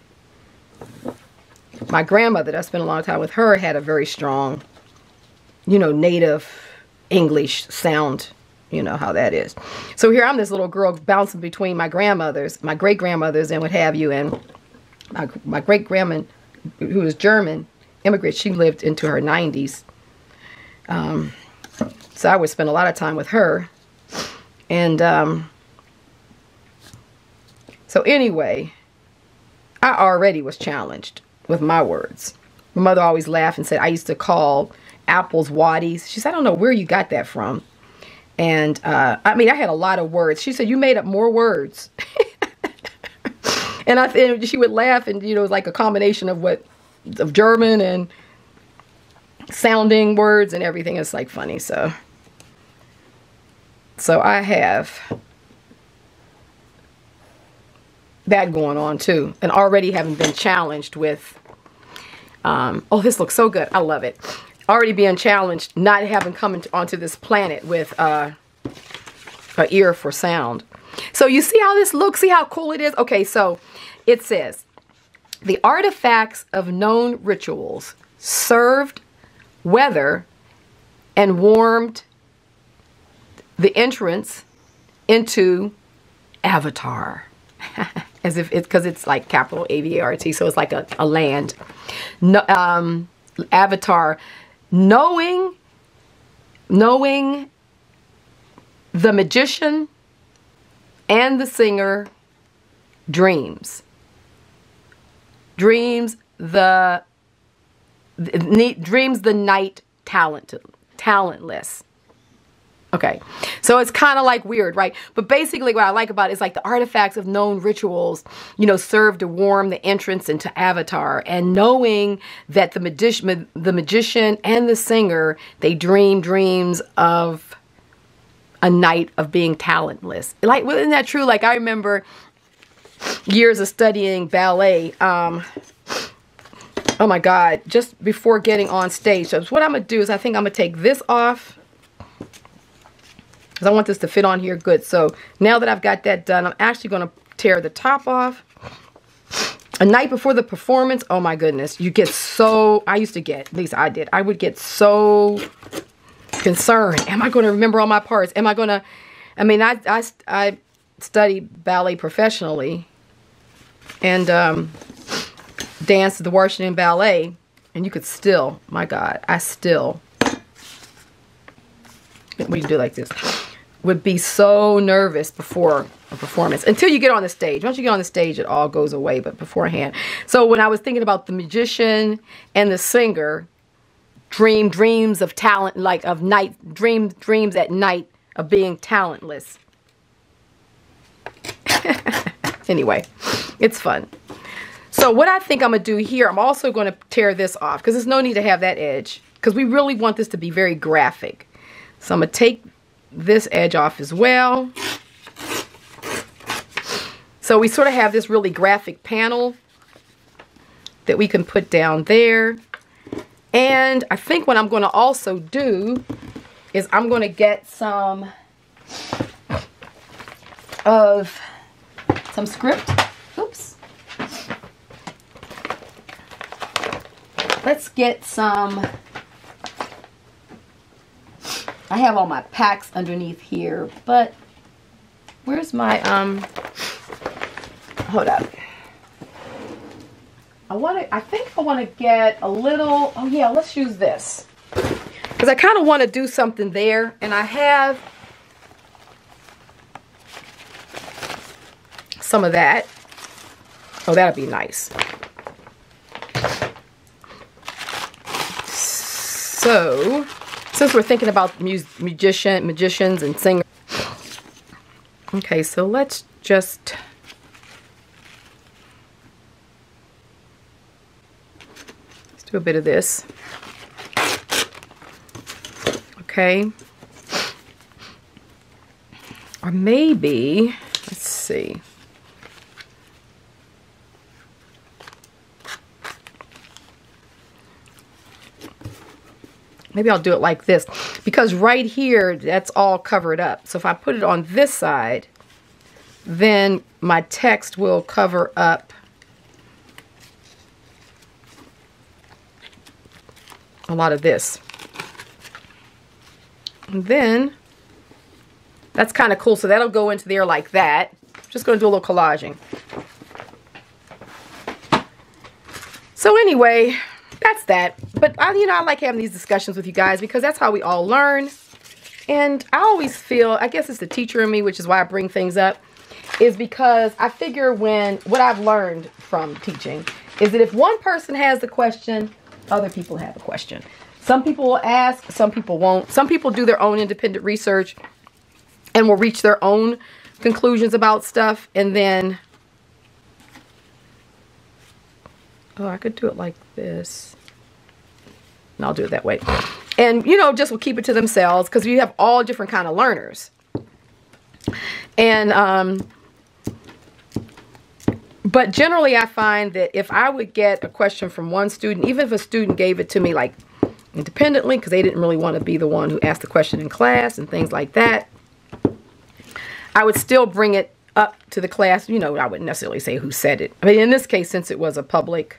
my grandmother, that I spent a long time with her, had a very strong, native English sound. You know how that is. So here I'm this little girl bouncing between my grandmothers, my great grandmothers and what have you. And my great grandma, who was German immigrant, she lived into her 90s. So I would spend a lot of time with her. And so anyway, I already was challenged with my words. My mother always laughed and said I used to call apples waddies. She said, I don't know where you got that from. And I mean, I had a lot of words. She said, you made up more words. and she would laugh, and it was like a combination of German and sounding words and everything. It's like funny. So I have that going on too, and already having been challenged with oh, this looks so good, I love it. Already being challenged, not having come onto this planet with an ear for sound. So you see how this looks, see how cool it is. Okay, so it says the artifacts of known rituals served, weather, and warmed the entrance into Avatar. As if it's, because it's like capital A-V-A-R-T, so it's like a land. No, Avatar, knowing the magician and the singer dreams the night talentless. Okay, so it's kind of like weird, right? But basically what I like about it is like the artifacts of known rituals, serve to warm the entrance into Avatar, and knowing that the magician and the singer, they dream dreams of a night of being talentless. Like, well, isn't that true? Like, I remember years of studying ballet. Oh my God, just before getting on stage. So what I'm going to do is I think I'm going to take this off, because I want this to fit on here good. So now that I've got that done, I'm actually going to tear the top off. A night before the performance, oh my goodness, you get so, I used to get, at least I did, I would get so concerned. Am I going to remember all my parts? Am I going to, I mean, I studied ballet professionally and danced the Washington Ballet, and you could still, my God, what do you do like this? Would be so nervous before a performance until you get on the stage. Once you get on the stage, it all goes away, but beforehand. So when I was thinking about the magician and the singer, dreams of talent, like of night, dreams at night of being talentless. Anyway, it's fun. So what I think I'm going to do here, I'm also going to tear this off because there's no need to have that edge because we really want this to be very graphic. So I'm going to take this edge off as well. So we sort of have this really graphic panel that we can put down there. And I think what I'm going to also do is I'm going to get some script. Oops. Let's get some. I have all my packs underneath here, but where's my hold up. I think I want to get a little, oh yeah, let's use this. Because I kind of want to do something there, and I have some of that. Oh, that'll be nice. So, since we're thinking about magicians and singers. Okay, so let's just do a bit of this. Okay. Or maybe, let's see. Maybe I'll do it like this, because right here, that's all covered up. So if I put it on this side, then my text will cover up a lot of this. And then, that's kind of cool. So that'll go into there like that. Just going to do a little collaging. So anyway, that's that. But I like having these discussions with you guys, because that's how we all learn. And I always feel, I guess it's the teacher in me, which is why I bring things up, is because I figure what I've learned from teaching is that if one person has the question, other people have a question. Some people will ask, some people won't. Some people do their own independent research and will reach their own conclusions about stuff. And then, oh, I could do it like this. And I'll do it that way. And, just will keep it to themselves, because you have all different kind of learners. And, but generally I find that if I would get a question from one student, even if a student gave it to me like independently, because they didn't really want to be the one who asked the question in class and things like that, I would still bring it up to the class. I wouldn't necessarily say who said it. I mean, in this case, since it was a public,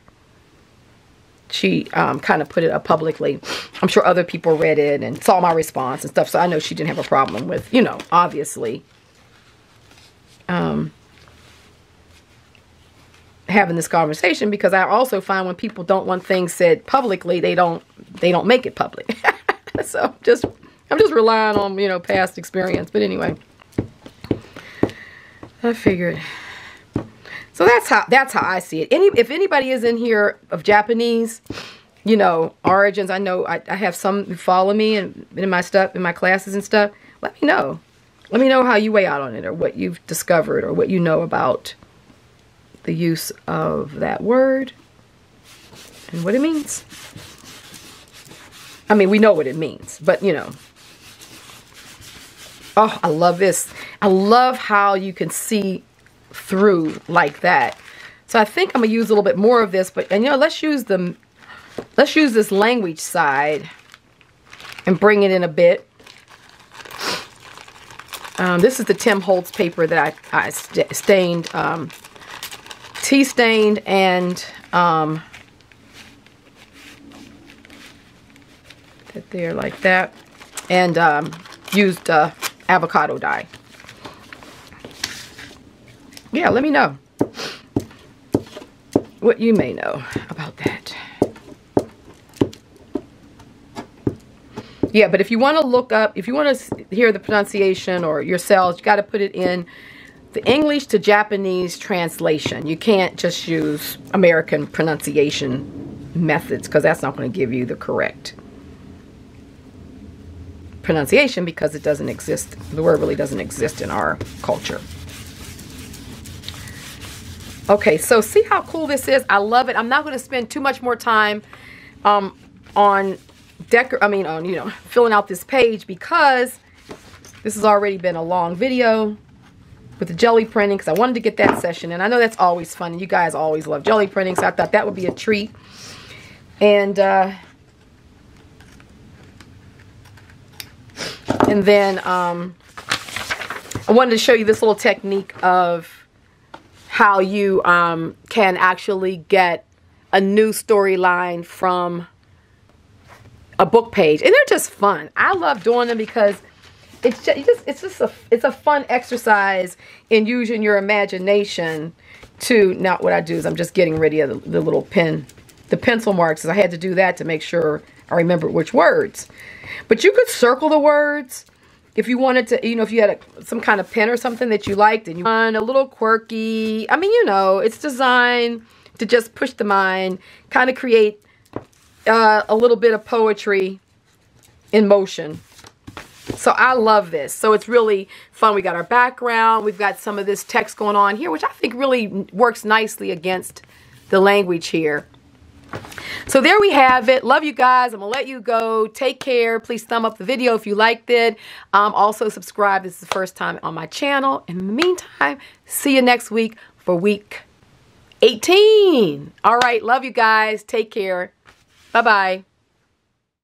she kind of put it up publicly. I'm sure other people read it and saw my response and stuff, so I know she didn't have a problem with, obviously, having this conversation, because I also find when people don't want things said publicly, they don't make it public. So I'm just relying on, past experience. But anyway, I figured. So that's how I see it. If anybody is in here of Japanese, origins, I know I have some who follow me and in my stuff, in my classes and stuff. Let me know. Let me know how you weigh out on it, or what you've discovered, or what you know about the use of that word and what it means. I mean, we know what it means, but oh, I love this. I love how you can see through like that. So I think I'm gonna use a little bit more of this, but let's use this language side and bring it in a bit. This is the Tim Holtz paper that I stained, tea stained, and that there like that, and used avocado dye. Yeah, let me know what you may know about that. Yeah, but if you want to look up, if you want to hear the pronunciation or yourselves, you got to put it in the English to Japanese translation. You can't just use American pronunciation methods, because that's not going to give you the correct pronunciation, because it doesn't exist. The word really doesn't exist in our culture. Okay, so see how cool this is? I love it. I'm not going to spend too much more time on filling out this page, because This has already been a long video with the jelly printing because I wanted to get that session, and I know that's always fun. You guys always love jelly printing, so I thought that would be a treat. And then I wanted to show you this little technique of how you can actually get a new storyline from a book page, and they're just fun. I love doing them because it's a fun exercise in using your imagination to. Now what I do is I'm just getting rid of the little the pencil marks, because I had to do that to make sure I remembered which words. But you could circle the words if you wanted to, you know, if you had some kind of pen or something that you liked and you want a little quirky. I mean, you know, it's designed to just push the mind, kind of create a little bit of poetry in motion. So I love this. So it's really fun. We got our background. We've got some of this text going on here, which I think really works nicely against the language here. So there we have it. Love you guys. I'm going to let you go. Take care. Please thumb up the video if you liked it. Also subscribe. This is the first time on my channel. In the meantime, see you next week for week 18. All right. Love you guys. Take care. Bye-bye.